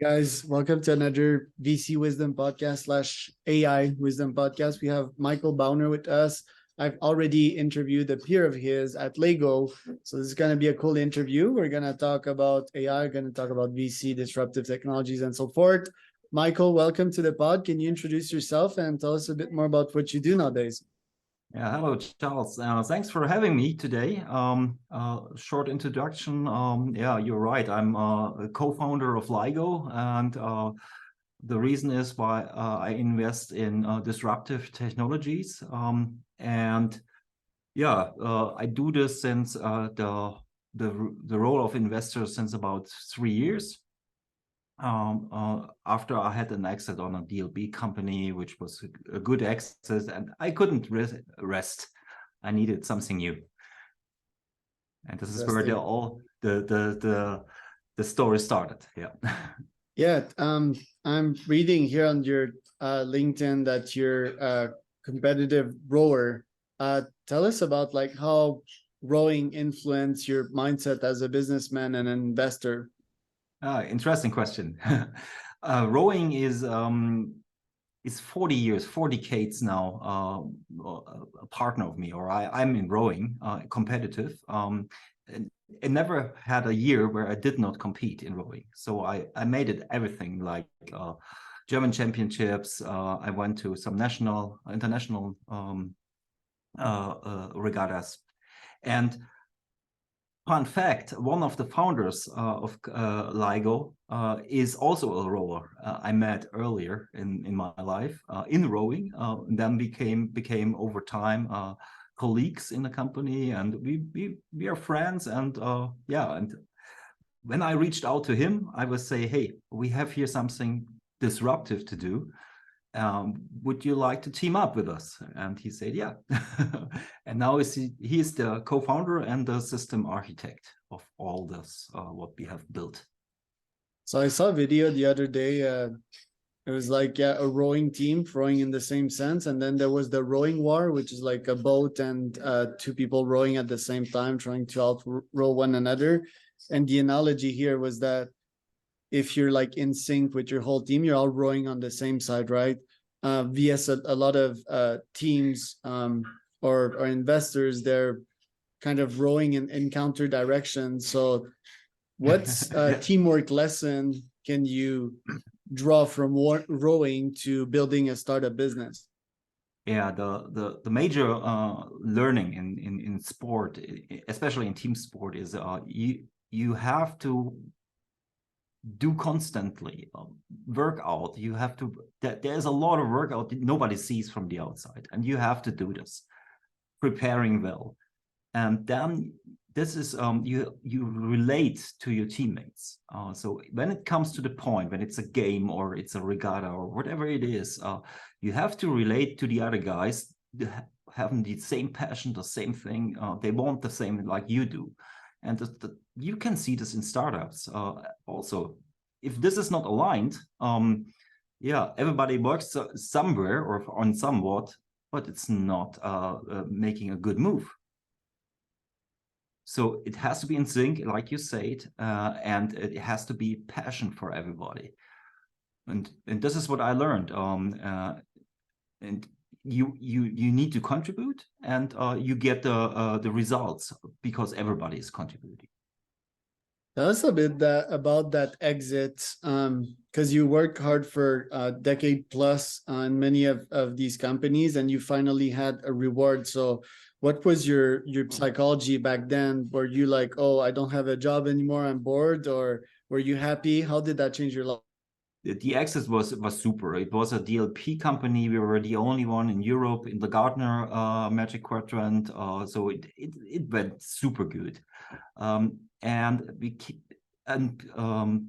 Guys, welcome to another VC Wisdom podcast slash AI Wisdom podcast. We have Michael Bauner with us. I've already interviewed a peer of his at Laigo. So this is going to be a cool interview. We're going to talk about AI, going to talk about VC, disruptive technologies, and so forth. Michael, welcome to the pod. Can you introduce yourself and tell us a bit more about what you do nowadays? Yeah, hello, Charles. Thanks for having me today. Short introduction. Yeah, you're right. I'm a co-founder of Laigo, and the reason is why I invest in disruptive technologies. And yeah, I do this since the role of investor since about 3 years. After I had an exit on a DLB company, which was a good exit, and I couldn't rest. I needed something new, and this is where the story started. Yeah. Yeah. I'm reading here on your LinkedIn that you're a competitive rower. Tell us about like how rowing influenced your mindset as a businessman and an investor. Interesting question. Rowing is 40 years, 4 decades now, a partner of me, or I'm in rowing, competitive. And I never had a year where I did not compete in rowing. So I made it everything, like German championships. I went to some international regattas. And fun fact, one of the founders of Laigo is also a rower I met earlier in my life in rowing, and then became over time colleagues in the company, and we are friends. And yeah, and when I reached out to him, I would say, hey, we have here something disruptive to do. Would you like to team up with us? And he said, yeah. And now he's the co-founder and the system architect of all this, what we have built. So I saw a video the other day. It was like a rowing team rowing in the same sense. And then there was the rowing war, which is like a boat and two people rowing at the same time, trying to out-row one another. And the analogy here was that if you're like in sync with your whole team, you're all rowing on the same side, right? VS a lot of teams or investors, they're kind of rowing in counter directions. So what's a teamwork lesson can you draw from rowing to building a startup business? Yeah, the major learning in sport, especially in team sport, is you have to do constantly work out. You have to, there's a lot of workout that nobody sees from the outside, and you have to do this preparing well. And then this is you relate to your teammates. So when it comes to the point, when it's a game or it's a regatta or whatever it is, you have to relate to the other guys having the same passion, the same thing. They want the same like you do. And you can see this in startups also. If this is not aligned, yeah, everybody works somewhere or on somewhat, but it's not making a good move. So it has to be in sync, like you said, and it has to be passion for everybody. And this is what I learned. And you need to contribute, and you get the results because everybody is contributing. Tell us a bit about that exit, because you worked hard for a decade plus in many of these companies, and you finally had a reward. So what was your psychology back then? Were you like, oh, I don't have a job anymore, I'm bored, or were you happy? How did that change your life? The exit was super. It was a DLP company. We were the only one in Europe in the Gartner Magic Quadrant. So it went super good. And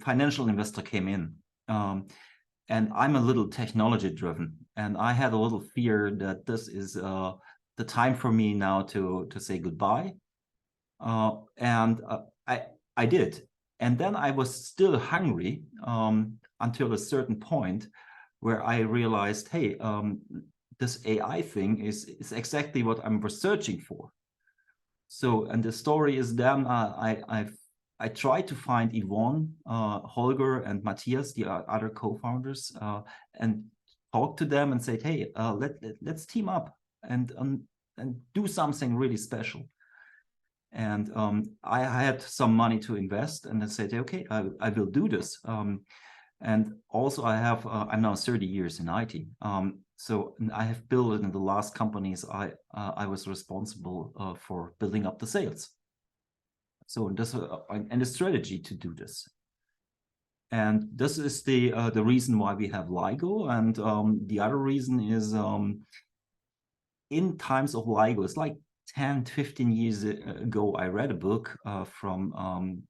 financial investor came in. And I'm a little technology driven. And I had a little fear that this is the time for me now to say goodbye. And I did. And then I was still hungry until a certain point where I realized, hey, this AI thing is exactly what I'm researching for. So, and the story is then I I tried to find Yvonne, Holger, and Matthias, the other co-founders, and talk to them and say, hey, let's team up and do something really special. And I had some money to invest, and I said, okay, I will do this. And also I have, I'm now 30 years in IT. So I have built in the last companies, I was responsible for building up the sales. So this and the strategy to do this. And this is the reason why we have Laigo. And the other reason is in times of Laigo, it's like 10, 15 years ago, I read a book from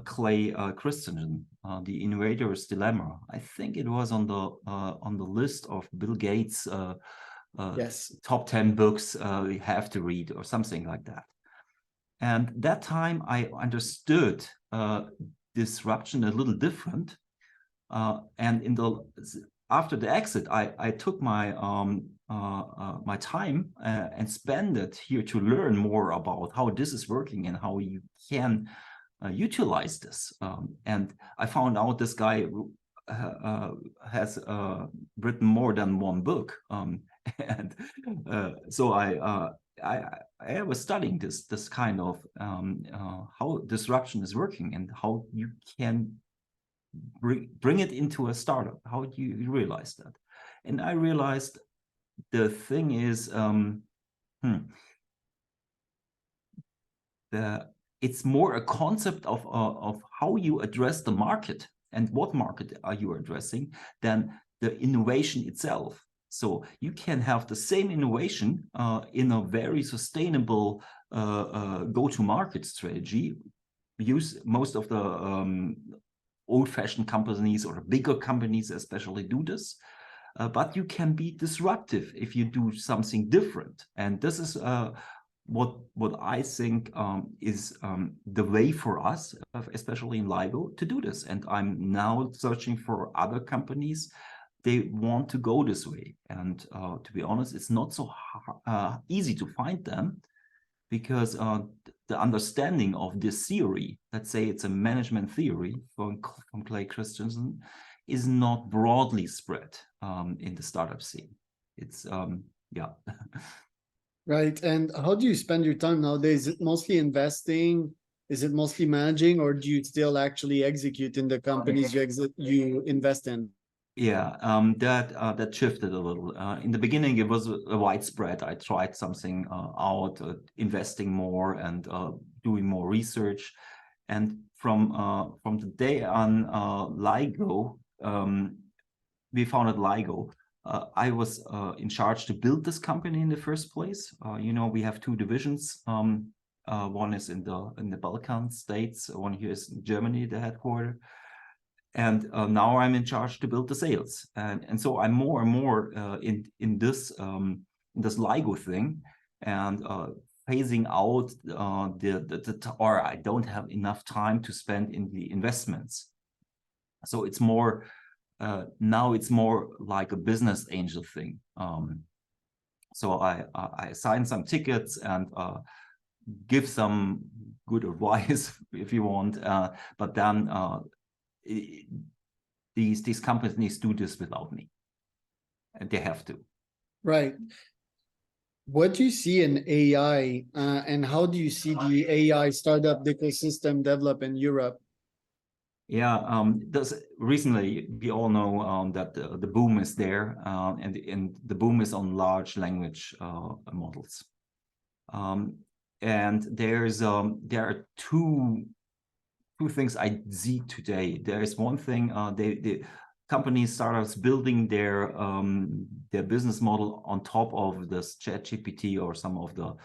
Clay Christensen, The Innovator's Dilemma. I think it was on the list of Bill Gates' Yes. top 10 books we have to read or something like that. And that time I understood disruption a little different. And after the exit, I took my my time and spent it here to learn more about how this is working and how you can utilize this. And I found out this guy has written more than one book. And so I was studying this kind of how disruption is working and how you can bring it into a startup. How do you realize that? And I realized the thing is it's more a concept of how you address the market and what market are you addressing than the innovation itself. So you can have the same innovation in a very sustainable go-to-market strategy. Use most of the old-fashioned companies or bigger companies especially do this. But you can be disruptive if you do something different. And this is what I think is the way for us, especially in Laigo, to do this. And I'm now searching for other companies. They want to go this way. And to be honest, it's not so easy to find them because the understanding of this theory, let's say it's a management theory from Clay Christensen, is not broadly spread in the startup scene. It's, yeah. Right. And how do you spend your time nowadays? Is it mostly investing? Is it mostly managing, or do you still actually execute in the companies you invest in? Yeah, that shifted a little. In the beginning, it was a widespread. I tried something out, investing more and doing more research. And from the day on Laigo, we founded Laigo. I was in charge to build this company in the first place. You know, we have two divisions. One is in the Balkan states. One here is in Germany, the headquarters. And now I'm in charge to build the sales. And so I'm more and more in this Laigo thing and phasing out or I don't have enough time to spend in the investments. So it's more, now it's more like a business angel thing. So I assign some tickets and give some good advice if you want, but then these companies do this without me, and they have to. Right. What do you see in AI, and how do you see the AI startup ecosystem develop in Europe? Yeah, recently we all know that the boom is there, and the boom is on large language models. And there are two things I see today. There is one thing, the companies, startups building their business model on top of this ChatGPT or some of the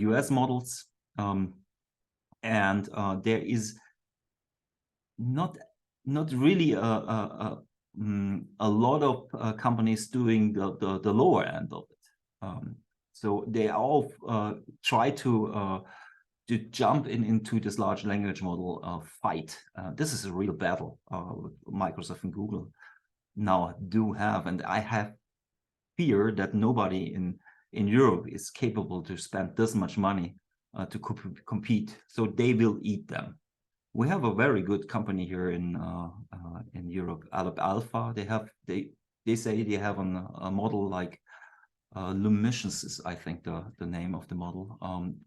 US models, and there is not really a lot of companies doing the lower end of it. So they all try to jump into this large language model fight. This is a real battle Microsoft and Google now do have, and I have fear that nobody in Europe is capable to spend this much money to compete. So they will eat them. We have a very good company here in Europe, Alpha. They say they have a model like Lumissions is, I think, the name of the model,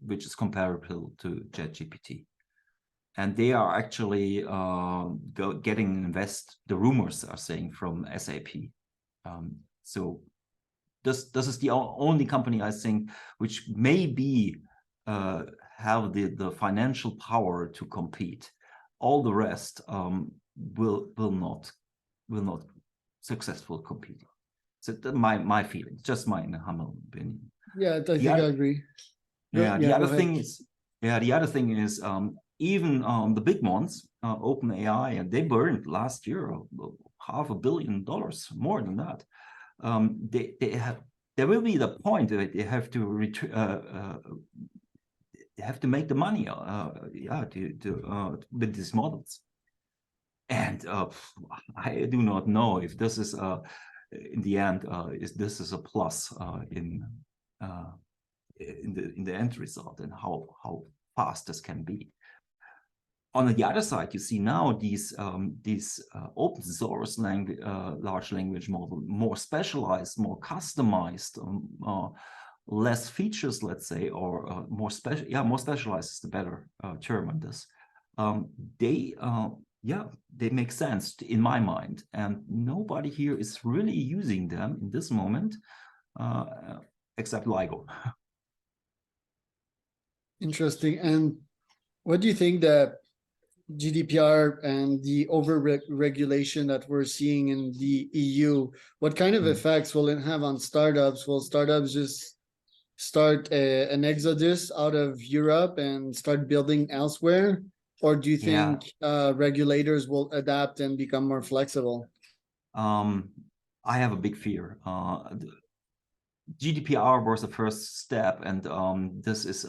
which is comparable to ChatGPT. And they are actually getting the rumors are saying, from SAP. So this is the only company, I think, which maybe have the financial power to compete. All the rest will not successful compete. So my feeling, just my humble opinion. Yeah, I think I agree. The other thing is even the big ones, OpenAI, and they burned last year $500 million, more than that. There will be the point that they have to they have to make the money with these models. And I do not know if this is in the end this is a plus in the end result, and how fast this can be. On the other side, you see now these open source large language model, more specialized, more customized, less features, let's say, or more specialized is the better term on this. They make sense in my mind, and nobody here is really using them in this moment, except Laigo. Interesting. And what do you think that GDPR and the over-regulation that we're seeing in the EU, what kind of effects will it have on startups? Will startups just start an exodus out of Europe and start building elsewhere? Or do you think regulators will adapt and become more flexible? I have a big fear. GDPR was the first step, and this is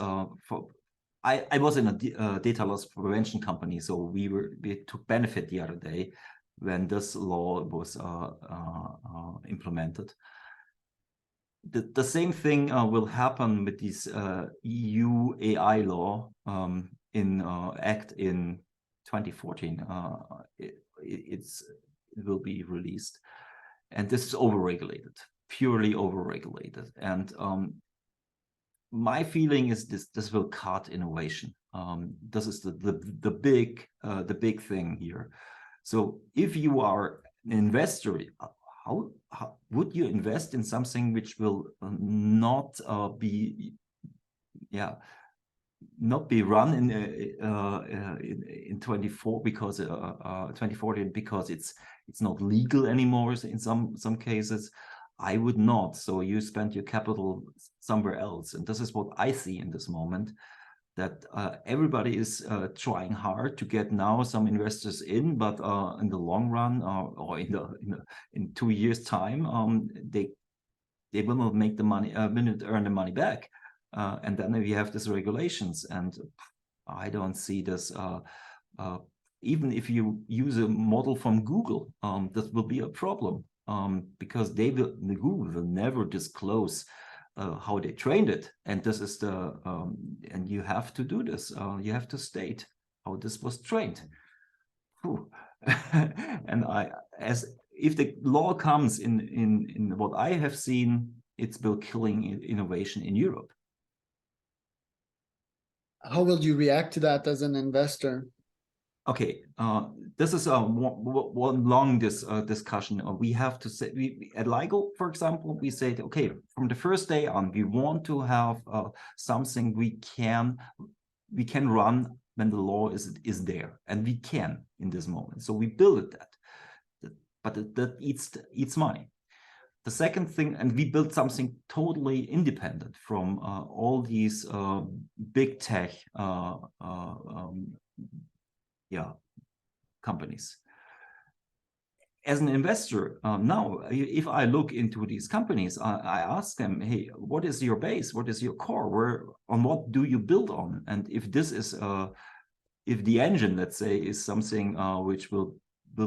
I was in a data loss prevention company, so we took benefit the other day when this law was implemented. The same thing will happen with this EU AI law in Act in 2014. It will be released, and this is overregulated, purely overregulated, and my feeling is this will cut innovation. This is the big thing here. So if you are an investor, how would you invest in something which will not be run in 24 because 2014 because it's not legal anymore in some cases? I would not. So you spend your capital somewhere else. And this is what I see in this moment, that everybody is trying hard to get now some investors in, but in the long run or in 2 years' time, they will not make the money, will not earn the money back. And then we have these regulations, and I don't see this. Even if you use a model from Google, that will be a problem. Because Google will never disclose how they trained it, and this is and you have to do this. You have to state how this was trained. And if the law comes in what I have seen, it's will killing innovation in Europe. How will you react to that as an investor? Okay, this is one long discussion. We have to say, at Laigo, for example, we said, okay, from the first day on, we want to have something we can run when the law is there, and we can in this moment. So we built that, but that eats money. The second thing, and we built something totally independent from all these big tech companies. As an investor, now, if I look into these companies, I ask them, hey, what is your base? What is your core? On what do you build on? And if this is, if the engine, let's say, is something which will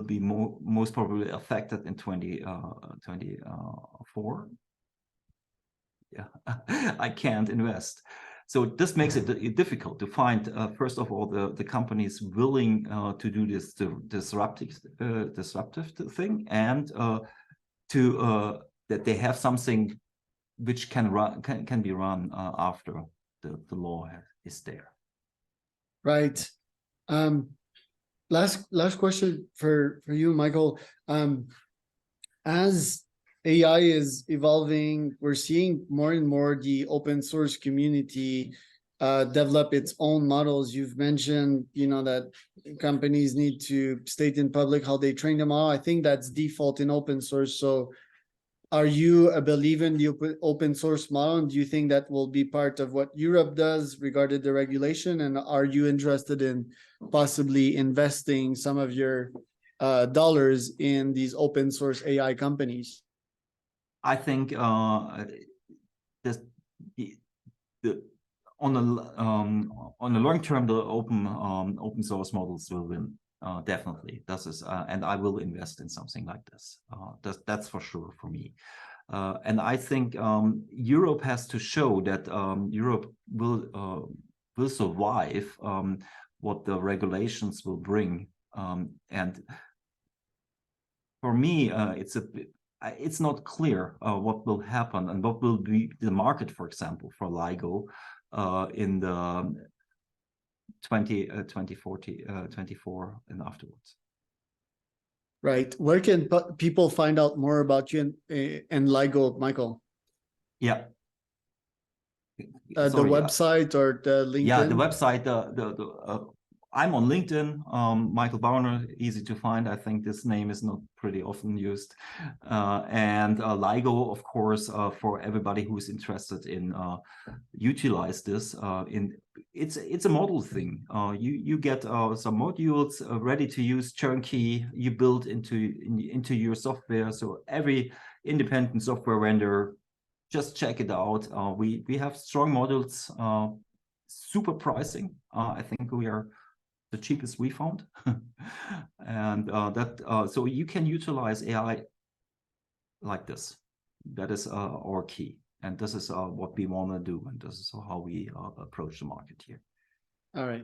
be most probably affected in 2024, I can't invest. So this makes it difficult to find, first of all, the companies willing to do this disruptive thing, and that they have something which can be run after the law is there. Right. Last question for you, Michael. As AI is evolving, we're seeing more and more the open source community develop its own models. You've mentioned, that companies need to state in public how they train them all. I think that's default in open source. So are you a believer in the open source model? And do you think that will be part of what Europe does regarding the regulation? And are you interested in possibly investing some of your dollars in these open source AI companies? I think this, on the long term, the open source models will win. Definitely, this is, and I will invest in something like this. That's for sure for me. And I think Europe has to show that Europe will survive what the regulations will bring. And for me, it's not clear what will happen and what will be the market, for example, for Laigo in the 2024 and afterwards. Right. Where can people find out more about you and Laigo, Michael? Yeah. The website or the LinkedIn? Yeah, the website. I'm on LinkedIn, Michael Bauner, easy to find. I think this name is not pretty often used. And Laigo, of course, for everybody who's interested in utilize this. It's a model thing. You get some modules ready to use, turnkey. You build into your software. So every independent software vendor, just check it out. We have strong models, super pricing. I think we are the cheapest we found. And so you can utilize AI like this. That is our key. And this is what we want to do. And this is how we approach the market here. All right.